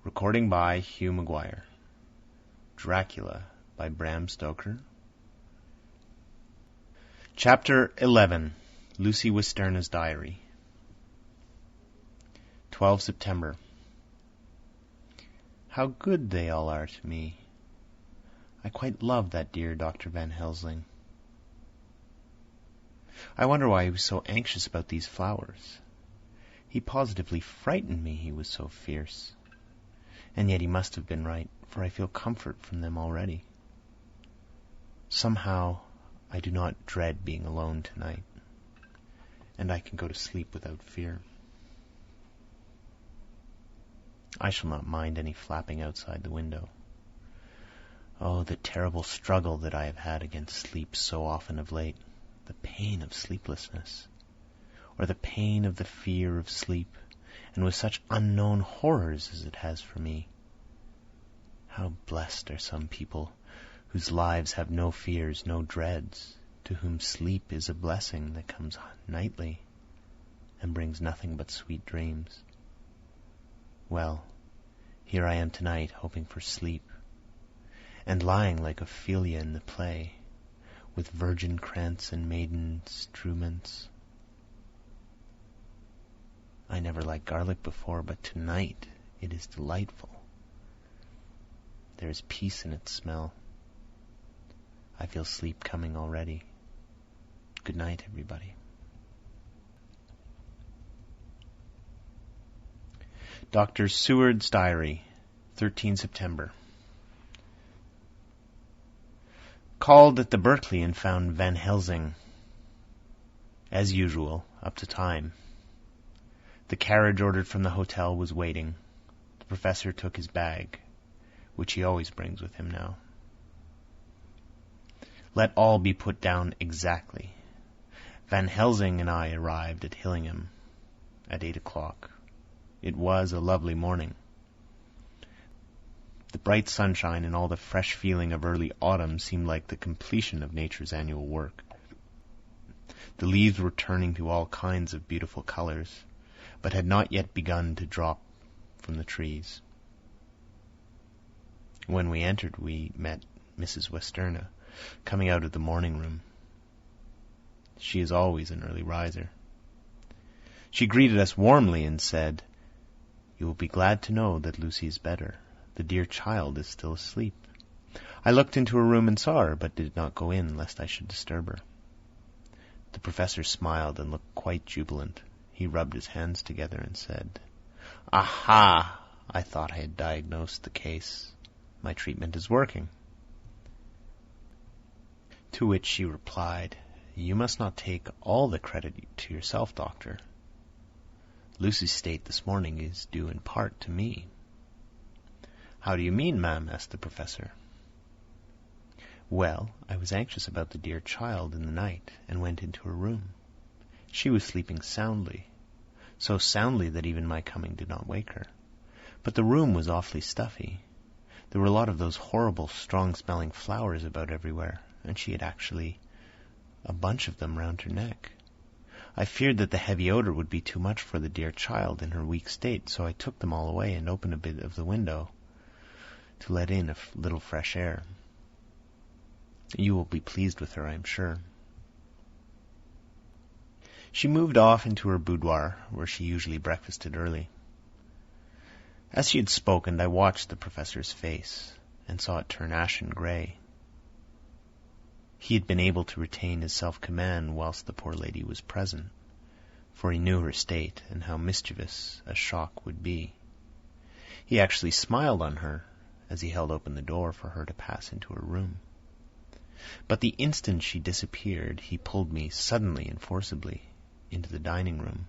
Recording by Hugh McGuire. Dracula by Bram Stoker. Chapter 11. Lucy Westenra's Diary. 12 September. How good they all are to me. I quite love that dear Dr. Van Helsing. I wonder why he was so anxious about these flowers. He positively frightened me, he was so fierce. And yet he must have been right, for I feel comfort from them already. Somehow I do not dread being alone tonight, and I can go to sleep without fear. I shall not mind any flapping outside the window. Oh, the terrible struggle that I have had against sleep so often of late, the pain of sleeplessness, or the pain of the fear of sleep, and with such unknown horrors as it has for me. How blessed are some people whose lives have no fears, no dreads, to whom sleep is a blessing that comes nightly and brings nothing but sweet dreams. Well, here I am tonight hoping for sleep, and lying like Ophelia in the play, with virgin krantz and maiden struments. I never liked garlic before, but tonight it is delightful. There is peace in its smell. I feel sleep coming already. Good night, everybody. Dr. Seward's Diary, 13 September. Called at the Berkeley and found Van Helsing. As usual, up to time. The carriage ordered from the hotel was waiting. The professor took his bag, which he always brings with him now. Let all be put down exactly. Van Helsing and I arrived at Hillingham at 8 o'clock. It was a lovely morning. The bright sunshine and all the fresh feeling of early autumn seemed like the completion of nature's annual work. The leaves were turning to all kinds of beautiful colors, but had not yet begun to drop from the trees. When we entered, we met Mrs. Westenra coming out of the morning room. She is always an early riser. She greeted us warmly and said, "You will be glad to know that Lucy is better. The dear child is still asleep." I looked into her room and saw her, but did not go in, lest I should disturb her. The professor smiled and looked quite jubilant. He rubbed his hands together and said, "Aha! I thought I had diagnosed the case. My treatment is working." To which she replied, "You must not take all the credit to yourself, doctor. Lucy's state this morning is due in part to me." "How do you mean, ma'am?" asked the professor. "Well, I was anxious about the dear child in the night, and went into her room. She was sleeping soundly, so soundly that even my coming did not wake her. But the room was awfully stuffy. There were a lot of those horrible, strong-smelling flowers about everywhere, and she had actually a bunch of them round her neck. I feared that the heavy odor would be too much for the dear child in her weak state, so I took them all away and opened a bit of the window to let in a little fresh air. You will be pleased with her, I am sure." She moved off into her boudoir, where she usually breakfasted early. As she had spoken, I watched the professor's face, and saw it turn ashen gray. He had been able to retain his self-command whilst the poor lady was present, for he knew her state and how mischievous a shock would be. He actually smiled on her as he held open the door for her to pass into her room. But the instant she disappeared, he pulled me suddenly and forcibly into the dining room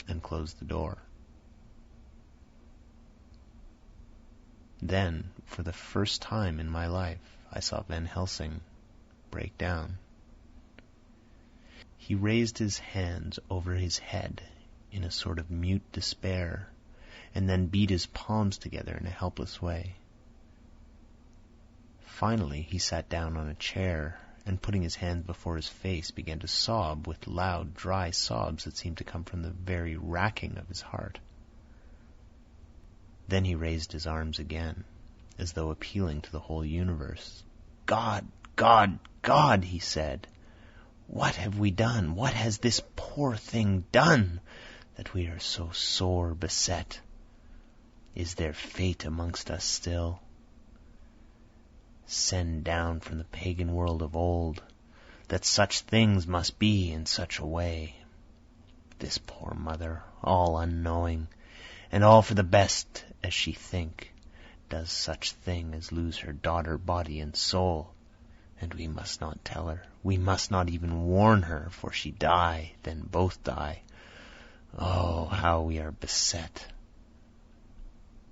and closed the door. Then, for the first time in my life, I saw Van Helsing break down. He raised his hands over his head in a sort of mute despair, and then beat his palms together in a helpless way. Finally, he sat down on a chair and, putting his hands before his face, began to sob with loud, dry sobs that seemed to come from the very racking of his heart. Then he raised his arms again, as though appealing to the whole universe. "God, God, God," he said, "what have we done? What has this poor thing done, that we are so sore beset? Is there fate amongst us still? Send down from the pagan world of old, that such things must be in such a way. This poor mother, all unknowing, and all for the best as she think, does such thing as lose her daughter body and soul, and we must not tell her, we must not even warn her, for she die, then both die. Oh, how we are beset!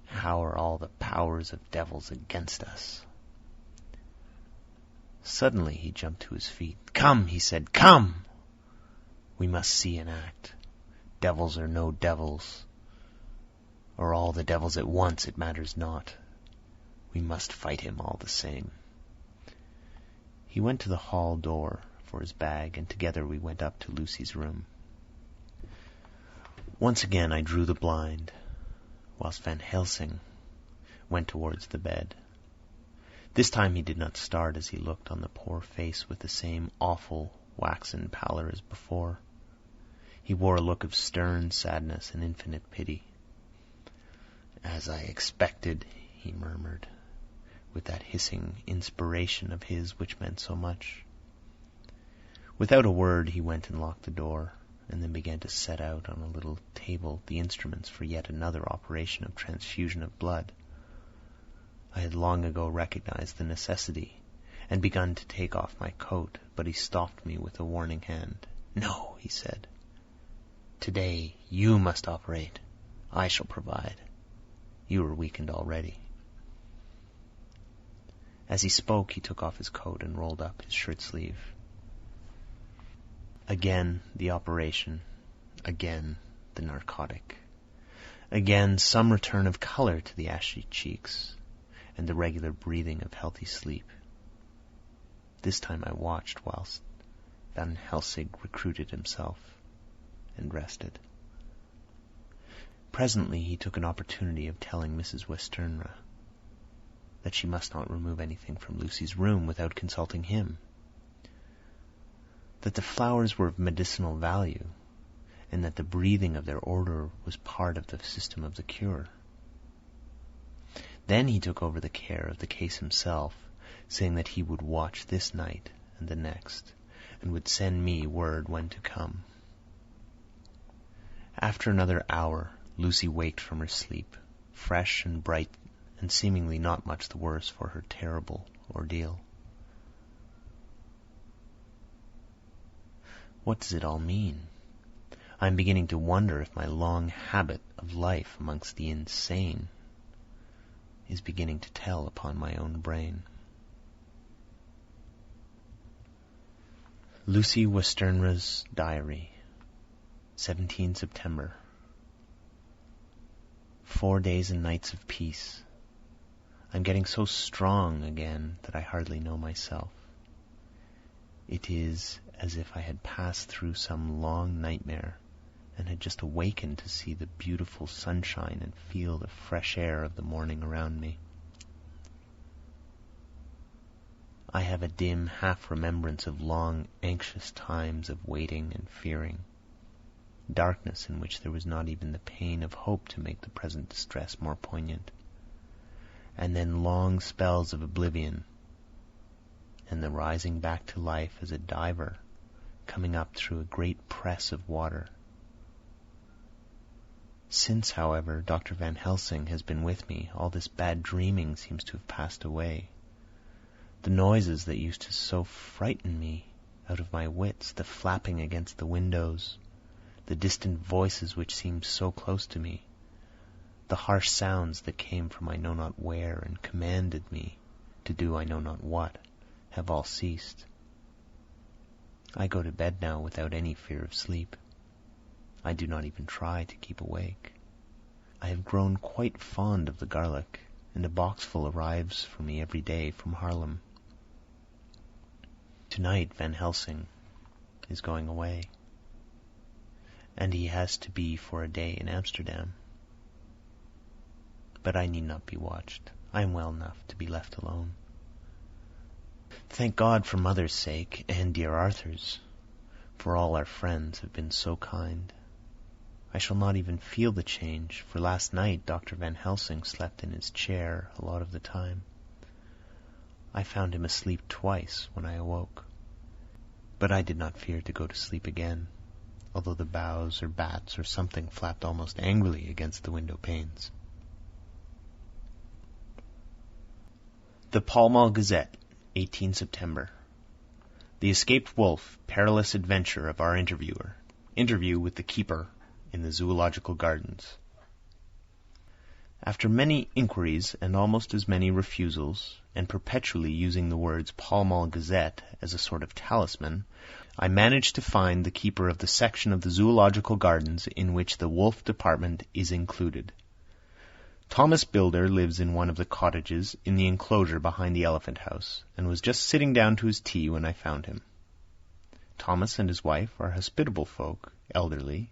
How are all the powers of devils against us?" Suddenly he jumped to his feet. "Come," he said, "come! We must see and act. Devils or no devils, or all the devils at once, it matters not. We must fight him all the same." He went to the hall door for his bag, and together we went up to Lucy's room. Once again I drew the blind, whilst Van Helsing went towards the bed. This time he did not start as he looked on the poor face with the same awful waxen pallor as before. He wore a look of stern sadness and infinite pity. "As I expected," he murmured, with that hissing inspiration of his which meant so much. Without a word he went and locked the door, and then began to set out on a little table the instruments for yet another operation of transfusion of blood. I had long ago recognized the necessity, and begun to take off my coat, but he stopped me with a warning hand. "No," he said. "Today you must operate. I shall provide. You are weakened already." As he spoke, he took off his coat and rolled up his shirt sleeve. Again the operation, again the narcotic, again some return of color to the ashy cheeks, and the regular breathing of healthy sleep. This time I watched whilst Van Helsing recruited himself and rested. Presently he took an opportunity of telling Mrs. Westenra that she must not remove anything from Lucy's room without consulting him, that the flowers were of medicinal value, and that the breathing of their odor was part of the system of the cure. Then he took over the care of the case himself, saying that he would watch this night and the next, and would send me word when to come. After another hour, Lucy waked from her sleep, fresh and bright, and seemingly not much the worse for her terrible ordeal. What does it all mean? I am beginning to wonder if my long habit of life amongst the insane is beginning to tell upon my own brain. Lucy Westenra's Diary, 17 September. 4 days and nights of peace. I'm getting so strong again that I hardly know myself. It is as if I had passed through some long nightmare and had just awakened to see the beautiful sunshine and feel the fresh air of the morning around me. I have a dim half-remembrance of long, anxious times of waiting and fearing, darkness in which there was not even the pain of hope to make the present distress more poignant, and then long spells of oblivion, and the rising back to life as a diver coming up through a great press of water. Since, however, Dr. Van Helsing has been with me, all this bad dreaming seems to have passed away. The noises that used to so frighten me out of my wits, the flapping against the windows, the distant voices which seemed so close to me, the harsh sounds that came from I know not where and commanded me to do I know not what, have all ceased. I go to bed now without any fear of sleep. I do not even try to keep awake. I have grown quite fond of the garlic, and a boxful arrives for me every day from Haarlem. Tonight Van Helsing is going away, and he has to be for a day in Amsterdam. But I need not be watched. I am well enough to be left alone. Thank God for Mother's sake, and dear Arthur's, for all our friends have been so kind. I shall not even feel the change, for last night Dr. Van Helsing slept in his chair a lot of the time. I found him asleep twice when I awoke. But I did not fear to go to sleep again, although the boughs or bats or something flapped almost angrily against the window panes. The Pall Mall Gazette, 18 September. The escaped wolf, perilous adventure of our interviewer. Interview with the keeper in the Zoological Gardens. After many inquiries and almost as many refusals, and perpetually using the words Pall Mall Gazette as a sort of talisman, I managed to find the keeper of the section of the Zoological Gardens in which the wolf department is included. Thomas Builder lives in one of the cottages in the enclosure behind the elephant house, and was just sitting down to his tea when I found him. Thomas and his wife are hospitable folk, elderly,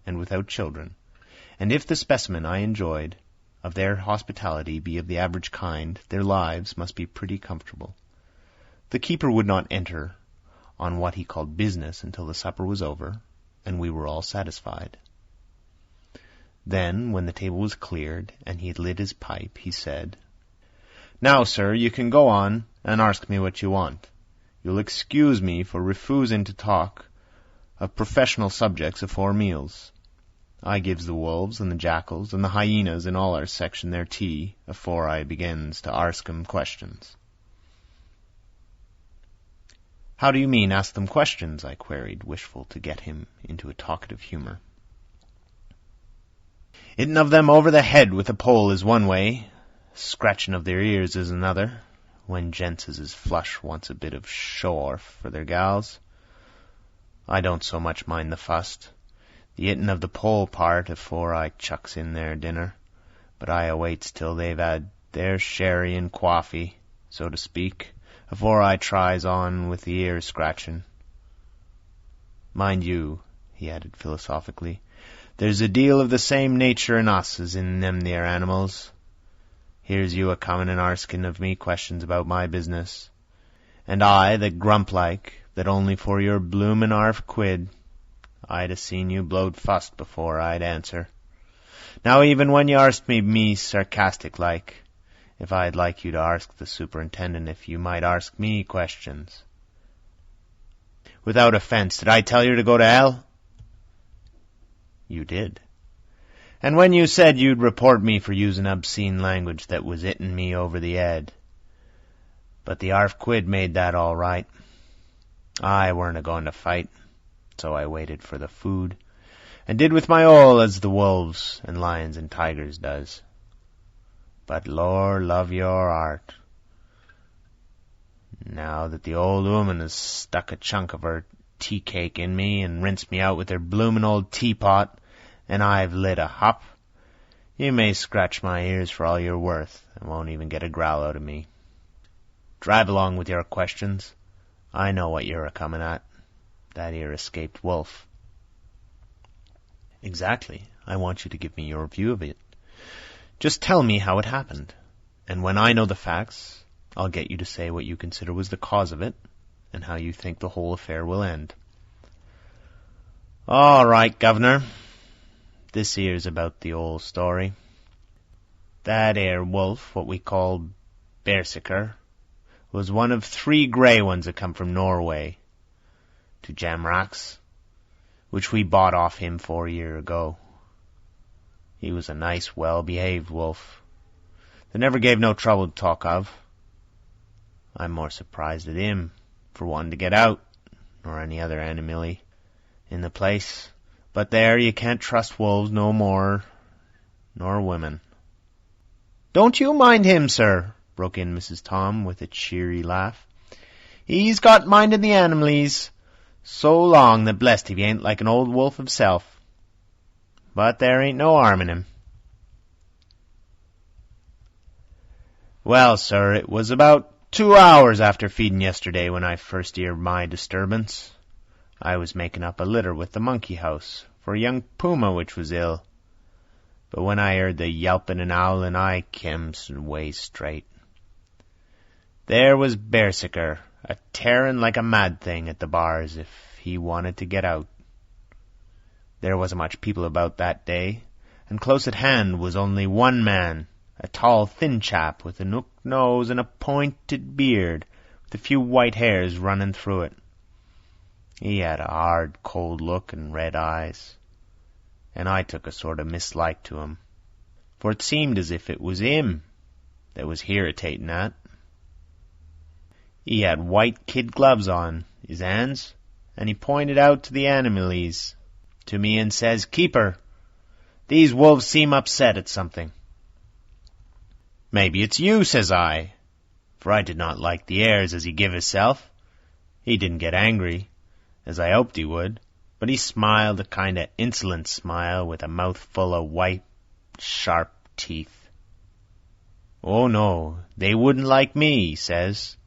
and without children, and if the specimen I enjoyed of their hospitality be of the average kind, their lives must be pretty comfortable. The keeper would not enter on what he called business until the supper was over, and we were all satisfied. Then, when the table was cleared, and he had lit his pipe, he said, "Now, sir, you can go on and ask me what you want. You'll excuse me for refusing to talk of professional subjects afore meals. I gives the wolves and the jackals and the hyenas in all our section their tea afore I begins to arsk 'em questions." "How do you mean, ask them questions?" I queried, wishful to get him into a talkative humor. "Hitting of them over the head with a pole is one way, scratching of their ears is another, when gents as is flush wants a bit of show-orf for their gals. I don't so much mind the fust, the hitting of the pole part afore I chucks in their dinner, but I awaits till they've had their sherry and coffee, so to speak, afore I tries on with the ear scratching. Mind you," he added philosophically, "there's a deal of the same nature in us as in them there animals. Here's you a-comin' and arskin' of me questions about my business, and I that grump-like, that only for your bloomin' £1/4, I'd a-seen you blowed fust before I'd answer. Now even when you arst me sarcastic-like, if I'd like you to arsk the superintendent if you might arsk me questions. Without offence, did I tell you to go to hell?" "You did." "And when you said you'd report me for using obscene language that was hitting me over the head. But the £1/4 made that all right. I weren't a-going to fight, so I waited for the food, and did with my all as the wolves and lions and tigers does. But Lor love your heart, now that the old woman has stuck a chunk of her tea-cake in me and rinsed me out with her bloomin' old teapot, and I've lit a hop, you may scratch my ears for all you're worth, and won't even get a growl out of me. Drive along with your questions. I know what you're a-comin' at. That 'ere escaped wolf." "Exactly. I want you to give me your view of it. Just tell me how it happened, and when I know the facts, I'll get you to say what you consider was the cause of it, and how you think the whole affair will end." "All right, governor. This here's about the old story. That 'ere wolf, what we call Berserker, was one of 3 grey ones that come from Norway to Jamrach's, which we bought off him 4 year ago. He was a nice, well-behaved wolf, that never gave no trouble to talk of. I'm more surprised at him for wanting to get out, nor any other animile in the place. But there, you can't trust wolves no more nor women." "Don't you mind him, sir," broke in Mrs. Tom with a cheery laugh. "He's got minded the animalies so long that blessed if he ain't like an old wolf himself. But there ain't no harm in him." "Well, sir, it was about 2 hours after feeding yesterday when I first heard my disturbance. I was making up a litter with the monkey house for a young puma which was ill. But when I heard the yelping and howling, I came way straight. There was Berserker, a-tearing like a mad thing at the bars if he wanted to get out. There wasn't much people about that day, and close at hand was only one man, a tall, thin chap with a hook nose and a pointed beard, with a few white hairs running through it. He had a hard, cold look and red eyes, and I took a sort of mislike to him, for it seemed as if it was him that was irritating that. He had white kid gloves on his hands, and he pointed out to the animals to me and says, "Keeper, these wolves seem upset at something." "Maybe it's you," says I, for I did not like the airs as he give hisself. He didn't get angry, as I hoped he would, but he smiled a kind of insolent smile with a mouth full of white, sharp teeth. "Oh, no, they wouldn't like me," he says.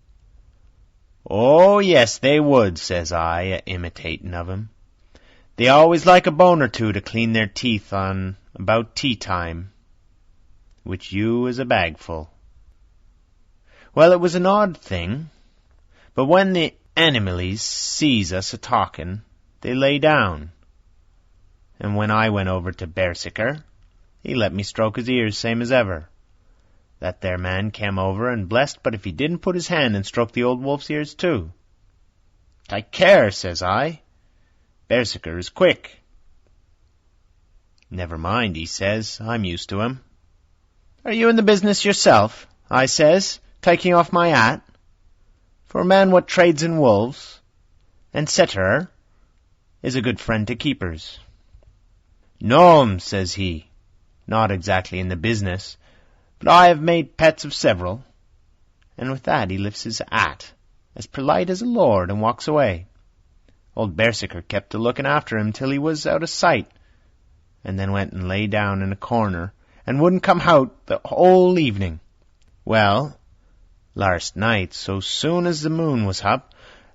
"Oh, yes, they would," says I, imitating of him. "They always like a bone or two to clean their teeth on about tea-time, which you is a bagful." Well, it was an odd thing, but when the animals sees us a-talking, they lay down. And when I went over to Berserker, he let me stroke his ears same as ever. That there man came over and blessed, but if he didn't put his hand and stroke the old wolf's ears too. "Take care," says I. "Berserker is quick." "Never mind," he says. "I'm used to him." "Are you in the business yourself?" I says, taking off my hat. For a man what trades in wolves, and cetera, is a good friend to keepers. "No'm," says he, "not exactly in the business, but I have made pets of several." And with that he lifts his hat, as polite as a lord, and walks away. Old Berserker kept a-looking after him till he was out of sight, and then went and lay down in a corner, and wouldn't come out the whole evening. Well, last night, so soon as the moon was up,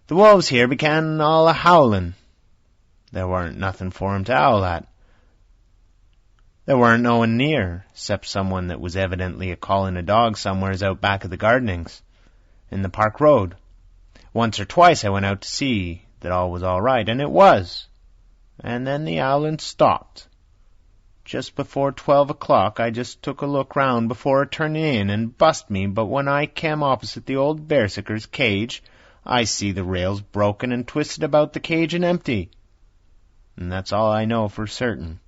the wolves here began all a-howling. There warn't nothing for 'em to howl at. There warn't no one near, 'cept someone that was evidently a-calling a dog somewheres out back of the gardenings, in the Park Road. Once or twice I went out to see that all was all right, and it was. And then the howling stopped. Just before 12 o'clock I just took a look round before turning in, and bust me, but when I came opposite the old Berserker's cage, I see the rails broken and twisted about the cage and empty. And that's all I know for certain.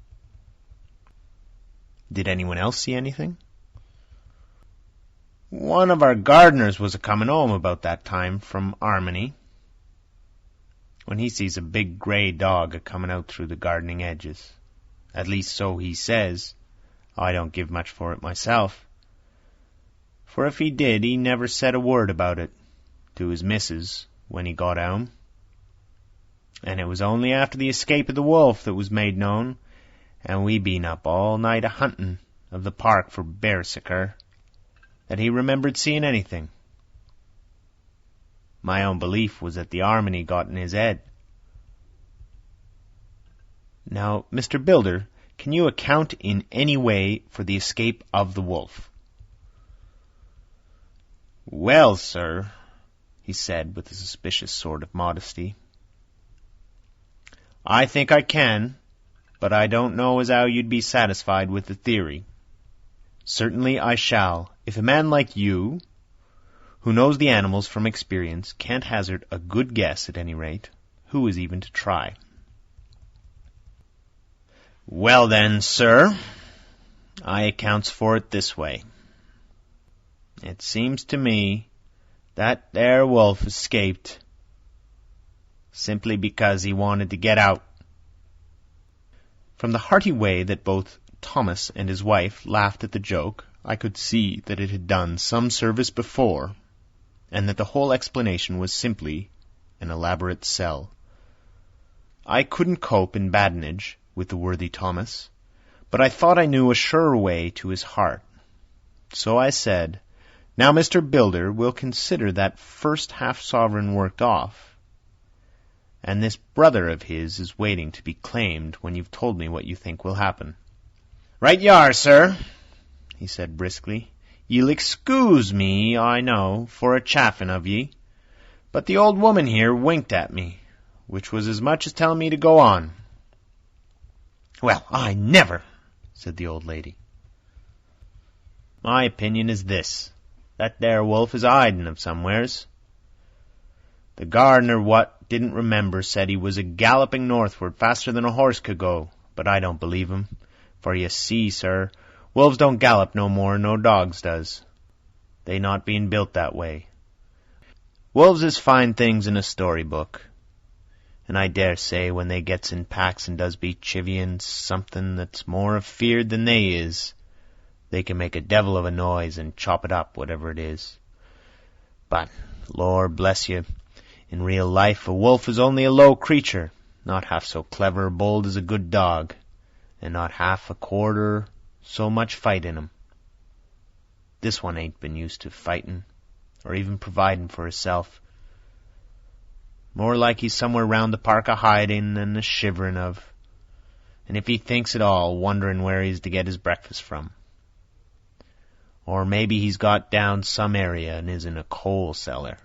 Did anyone else see anything? One of our gardeners was a-coming home about that time from Armony, when he sees a big grey dog a-coming out through the gardening edges. At least so he says. I don't give much for it myself. For if he did, he never said a word about it to his missus when he got home. And it was only after the escape of the wolf that was made known, and we been up all night a-hunting of the park for Berserker, that he remembered seeing anything. My own belief was that the Armony got in his head. Now, Mr. Builder, can you account in any way for the escape of the wolf? "Well, sir," he said with a suspicious sort of modesty, "I think I can, but I don't know as how you'd be satisfied with the theory." "Certainly I shall, if a man like you, who knows the animals from experience, can't hazard a good guess at any rate. Who is even to try?" "Well then, sir, I accounts for it this way. It seems to me that there wolf escaped simply because he wanted to get out." From the hearty way that both Thomas and his wife laughed at the joke, I could see that it had done some service before, and that the whole explanation was simply an elaborate sell. I couldn't cope in badinage with the worthy Thomas, but I thought I knew a surer way to his heart. So I said, "Now, Mr. Builder, we'll consider that first half-sovereign worked off, and this brother of his is waiting to be claimed when you've told me what you think will happen. "Right you are, sir," he said briskly. "Ye'll excuse me, I know, for a chaffin' of ye, but the old woman here winked at me, which was as much as telling me to go on." "Well, I never!" said the old lady. "My opinion is this. That there wolf is a-hidin' of somewheres. The gardener what didn't remember said he was a-galloping northward faster than a horse could go, but I don't believe him, for you see, sir, wolves don't gallop no more no dogs does. They not being built that way. Wolves is fine things in a storybook, and I dare say when they gets in packs and does be chivvying something that's more afeard than they is, they can make a devil of a noise and chop it up, whatever it is. But, Lor bless you, in real life a wolf is only a low creature, not half so clever or bold as a good dog, and not half a quarter so much fight in 'em. This one ain't been used to fightin', or even providin' for hisself. More like he's somewhere round the park a-hiding and a-shiverin' of, and if he thinks at all, wonderin' where he's to get his breakfast from. Or maybe he's got down some area and is in a coal cellar.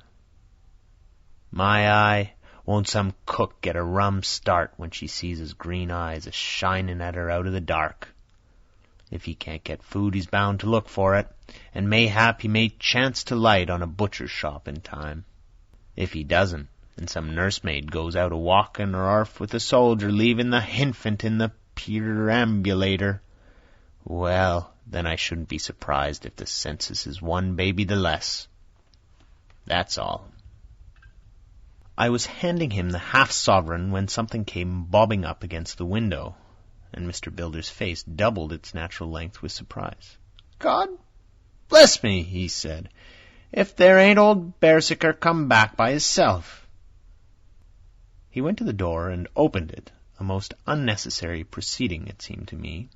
My eye, won't some cook get a rum start when she sees his green eyes a-shinin' at her out of the dark. If he can't get food, he's bound to look for it, and mayhap he may chance to light on a butcher's shop in time. If he doesn't, and some nursemaid goes out a-walkin' or arf with a soldier leavin' the hinfant in the perambulator, well, then I shouldn't be surprised if the census is one baby the less. That's all. I was handing him the half-sovereign when something came bobbing up against the window, and Mr. Bilder's face doubled its natural length with surprise. "God bless me," he said, "if there ain't old Berserker come back by hisself." He went to the door and opened it, a most unnecessary proceeding, it seemed to me.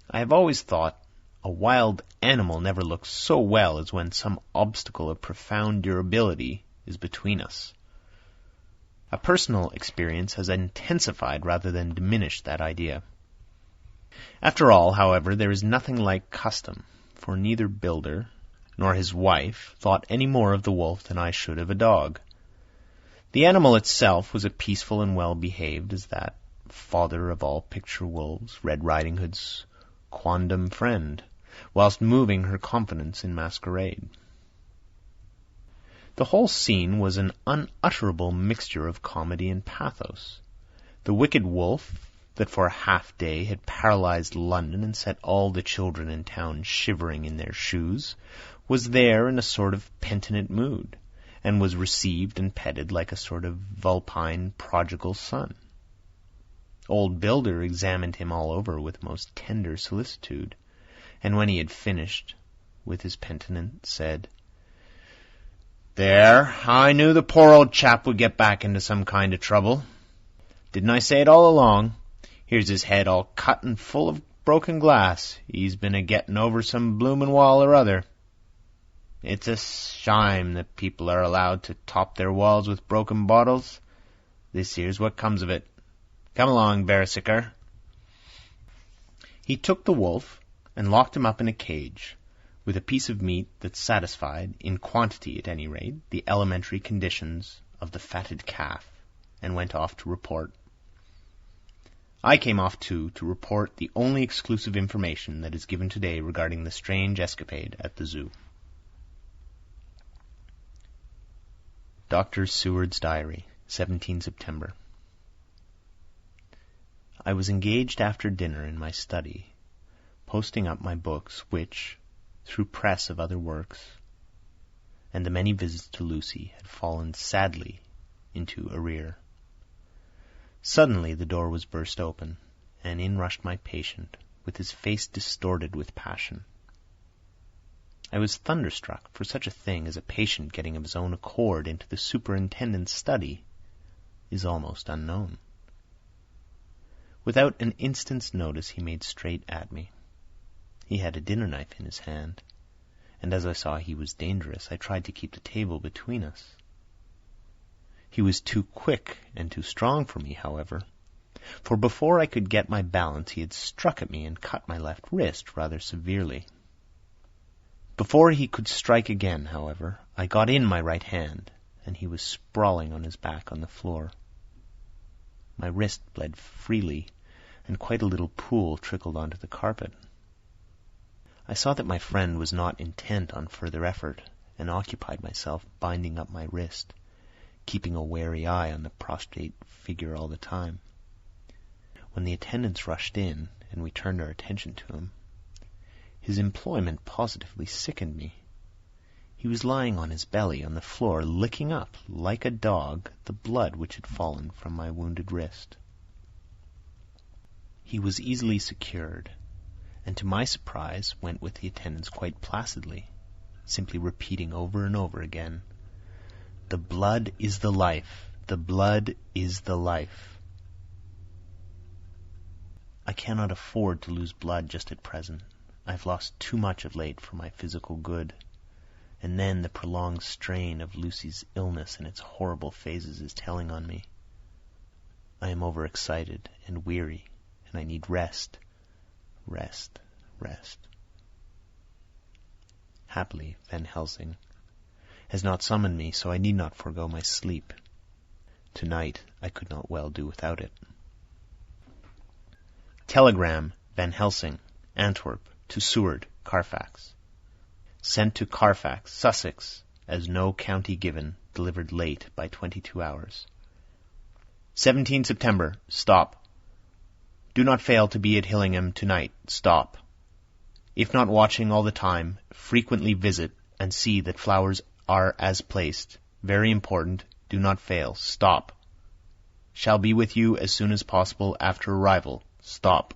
I have always thought a wild animal never looks so well as when some obstacle of profound durability is between us. A personal experience has intensified rather than diminished that idea. After all, however, there is nothing like custom, for neither Bilder nor his wife thought any more of the wolf than I should of a dog. The animal itself was as peaceful and well-behaved as that father of all picture wolves, Red Riding Hood's quondam friend, whilst moving her confidence in masquerade. The whole scene was an unutterable mixture of comedy and pathos. The wicked wolf, that for a half-day had paralyzed London and set all the children in town shivering in their shoes, was there in a sort of penitent mood, and was received and petted like a sort of vulpine prodigal son. Old Bilder examined him all over with most tender solicitude, and when he had finished with his penitent, said, "There, I knew the poor old chap would get back into some kind of trouble. Didn't I say it all along? Here's his head all cut and full of broken glass. He's been a-getting over some bloomin' wall or other. It's a shime that people are allowed to top their walls with broken bottles. This here's what comes of it. Come along, Berserker." He took the wolf and locked him up in a cage, with a piece of meat that satisfied, in quantity at any rate, the elementary conditions of the fatted calf, and went off to report. I came off too, to report the only exclusive information that is given today regarding the strange escapade at the zoo. Dr. Seward's Diary, 17 September. I was engaged after dinner in my study, posting up my books, which, through press of other works, and the many visits to Lucy, had fallen sadly into arrear. Suddenly the door was burst open, and in rushed my patient, with his face distorted with passion. I was thunderstruck, for such a thing as a patient getting of his own accord into the superintendent's study is almost unknown. Without an instant's notice he made straight at me. He had a dinner knife in his hand, and as I saw he was dangerous, I tried to keep the table between us. He was too quick and too strong for me, however, for before I could get my balance he had struck at me and cut my left wrist rather severely. Before he could strike again, however, I got in my right hand, and he was sprawling on his back on the floor. My wrist bled freely, and quite a little pool trickled onto the carpet. I saw that my friend was not intent on further effort, and occupied myself binding up my wrist, keeping a wary eye on the prostrate figure all the time. When the attendants rushed in, and we turned our attention to him, his employment positively sickened me. He was lying on his belly on the floor, licking up, like a dog, the blood which had fallen from my wounded wrist. He was easily secured, and to my surprise went with the attendants quite placidly, simply repeating over and over again, "The blood is the life, the blood is the life." I cannot afford to lose blood just at present. I've lost too much of late for my physical good. And then the prolonged strain of Lucy's illness and its horrible phases is telling on me. I am overexcited and weary, and I need rest, rest, rest. Happily, Van Helsing has not summoned me, so I need not forego my sleep. Tonight I could not well do without it. Telegram, Van Helsing, Antwerp, to Seward, Carfax. Sent to Carfax, Sussex, as no county given, delivered late by 22 hours. 17 September, stop. Do not fail to be at Hillingham tonight, stop. If not watching all the time, frequently visit and see that flowers are as placed. Very important, do not fail, stop. Shall be with you as soon as possible after arrival, stop.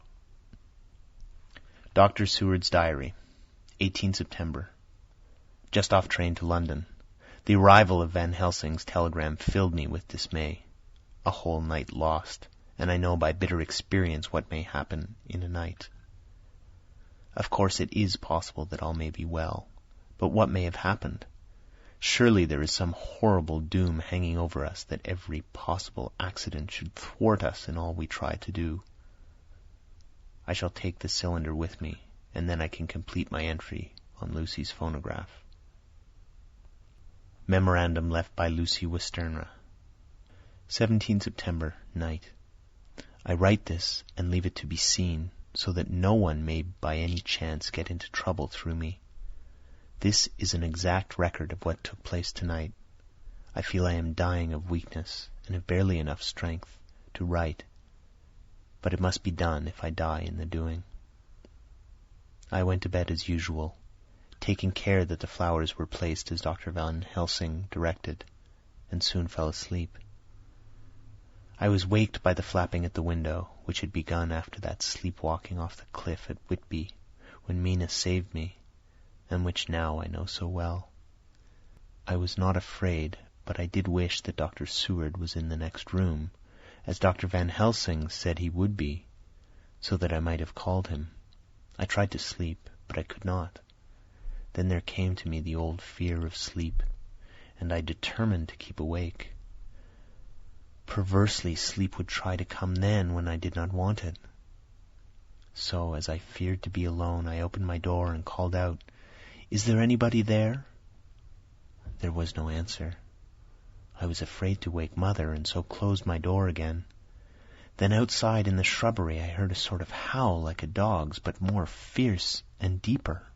Dr. Seward's Diary, 18 September. Just off train to London. The arrival of Van Helsing's telegram filled me with dismay. A whole night lost, and I know by bitter experience what may happen in a night. Of course it is possible that all may be well, but what may have happened? Surely there is some horrible doom hanging over us that every possible accident should thwart us in all we try to do. I shall take the cylinder with me, and then I can complete my entry on Lucy's phonograph. Memorandum left by Lucy Westenra. 17 September, night. I write this and leave it to be seen, so that no one may by any chance get into trouble through me. This is an exact record of what took place tonight. I feel I am dying of weakness, and have barely enough strength to write. But it must be done if I die in the doing. I went to bed as usual, taking care that the flowers were placed as Dr. Van Helsing directed, and soon fell asleep. I was waked by the flapping at the window, which had begun after that sleepwalking off the cliff at Whitby, when Mina saved me, and which now I know so well. I was not afraid, but I did wish that Dr. Seward was in the next room, as Dr. Van Helsing said he would be, so that I might have called him. I tried to sleep, but I could not. Then there came to me the old fear of sleep, and I determined to keep awake. Perversely, sleep would try to come then when I did not want it. So, as I feared to be alone, I opened my door and called out, "Is there anybody there?" There was no answer. I was afraid to wake Mother, and so closed my door again. Then outside in the shrubbery I heard a sort of howl like a dog's, but more fierce and deeper.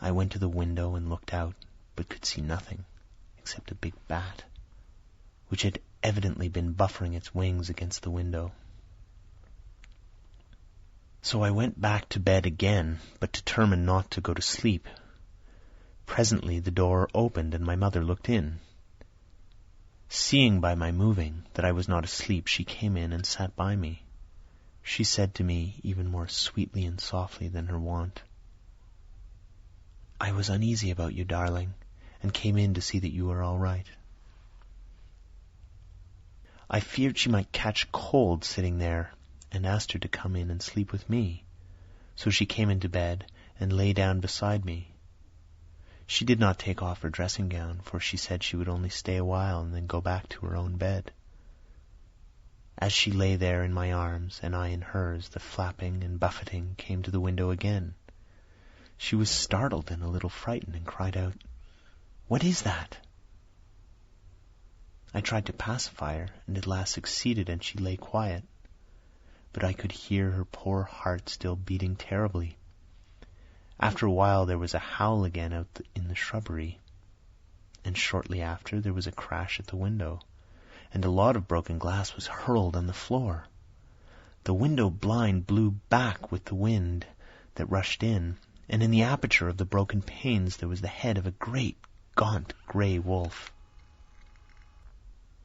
I went to the window and looked out, but could see nothing except a big bat, which had evidently been buffering its wings against the window. So I went back to bed again, but determined not to go to sleep. Presently the door opened and my mother looked in. Seeing by my moving that I was not asleep, she came in and sat by me. She said to me, even more sweetly and softly than her wont, "I was uneasy about you, darling, and came in to see that you were all right." I feared she might catch cold sitting there, and asked her to come in and sleep with me. So she came into bed and lay down beside me. She did not take off her dressing gown, for she said she would only stay a while and then go back to her own bed. As she lay there in my arms, and I in hers, the flapping and buffeting came to the window again. She was startled and a little frightened, and cried out, "What is that?" I tried to pacify her, and at last succeeded, and she lay quiet. But I could hear her poor heart still beating terribly. After a while there was a howl again out in the shrubbery, and shortly after there was a crash at the window, and a lot of broken glass was hurled on the floor. The window blind blew back with the wind that rushed in, and in the aperture of the broken panes there was the head of a great, gaunt, grey wolf.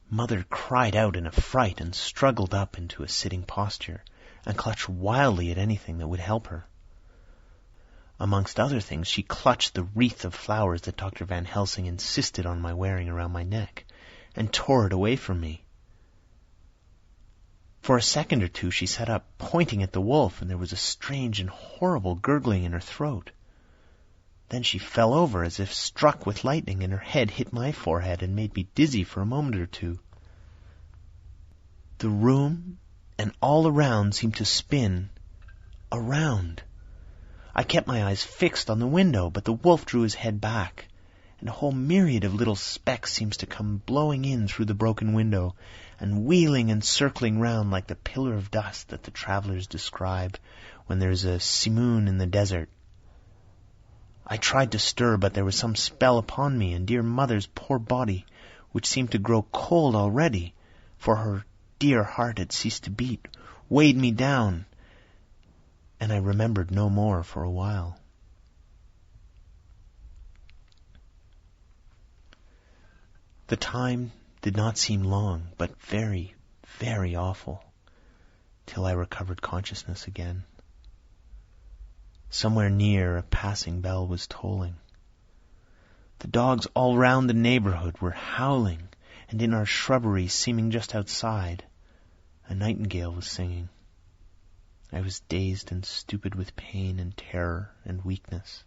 Mother cried out in a fright and struggled up into a sitting posture, and clutched wildly at anything that would help her. Amongst other things, she clutched the wreath of flowers that Dr. Van Helsing insisted on my wearing around my neck, and tore it away from me. For a second or two she sat up, pointing at the wolf, and there was a strange and horrible gurgling in her throat. Then she fell over as if struck with lightning, and her head hit my forehead and made me dizzy for a moment or two. The room and all around seemed to spin around. I kept my eyes fixed on the window, but the wolf drew his head back, and a whole myriad of little specks seems to come blowing in through the broken window, and wheeling and circling round like the pillar of dust that the travellers describe when there's a simoon in the desert. I tried to stir, but there was some spell upon me, and dear Mother's poor body, which seemed to grow cold already, for her dear heart had ceased to beat, weighed me down, and I remembered no more for a while. The time did not seem long, but very, very awful, till I recovered consciousness again. Somewhere near, a passing bell was tolling. The dogs all round the neighborhood were howling, and in our shrubbery, seeming just outside, a nightingale was singing. I was dazed and stupid with pain and terror and weakness,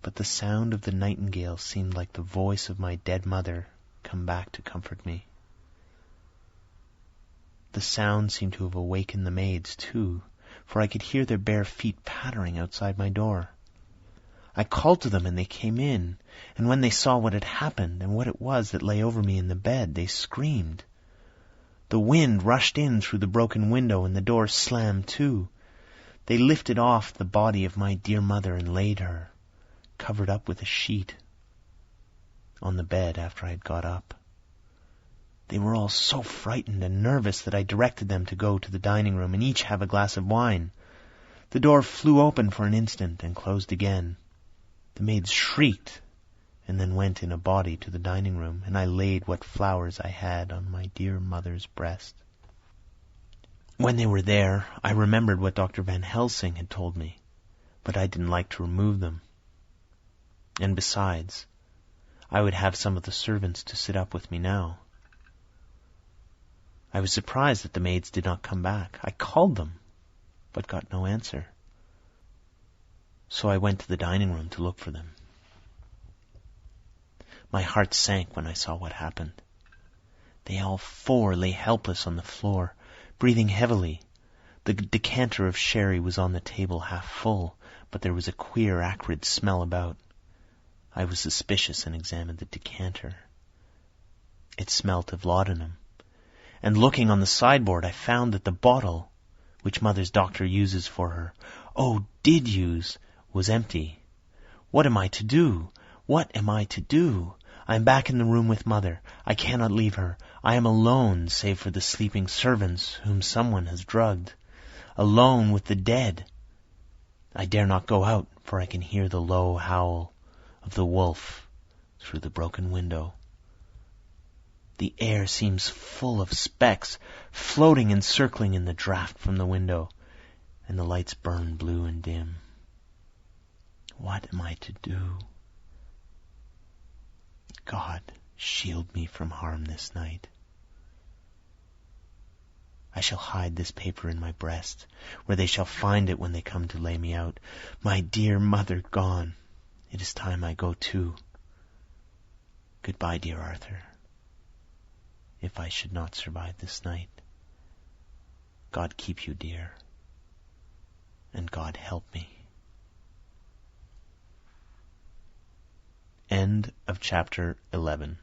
but the sound of the nightingale seemed like the voice of my dead mother come back to comfort me. The sound seemed to have awakened the maids, too, for I could hear their bare feet pattering outside my door. I called to them, and they came in, and when they saw what had happened and what it was that lay over me in the bed, they screamed. The wind rushed in through the broken window, and the door slammed to. They lifted off the body of my dear mother and laid her, covered up with a sheet, on the bed after I had got up. They were all so frightened and nervous that I directed them to go to the dining room and each have a glass of wine. The door flew open for an instant and closed again. The maids shrieked and then went in a body to the dining room, and I laid what flowers I had on my dear mother's breast. When they were there, I remembered what Dr. Van Helsing had told me, but I didn't like to remove them. And besides, I would have some of the servants to sit up with me now. I was surprised that the maids did not come back. I called them, but got no answer. So I went to the dining room to look for them. My heart sank when I saw what happened. They all four lay helpless on the floor, breathing heavily. The decanter of sherry was on the table half full, but there was a queer, acrid smell about. I was suspicious and examined the decanter. It smelt of laudanum, and looking on the sideboard I found that the bottle, which Mother's doctor uses for her, did use, was empty. What am I to do? What am I to do? I am back in the room with Mother. I cannot leave her. I am alone, save for the sleeping servants whom someone has drugged. Alone with the dead. I dare not go out, for I can hear the low howl of the wolf through the broken window. The air seems full of specks, floating and circling in the draught from the window, and the lights burn blue and dim. What am I to do? God, shield me from harm this night. I shall hide this paper in my breast, where they shall find it when they come to lay me out. My dear mother gone. It is time I go too. Goodbye, dear Arthur. If I should not survive this night, God keep you, dear, and God help me. End of chapter 11.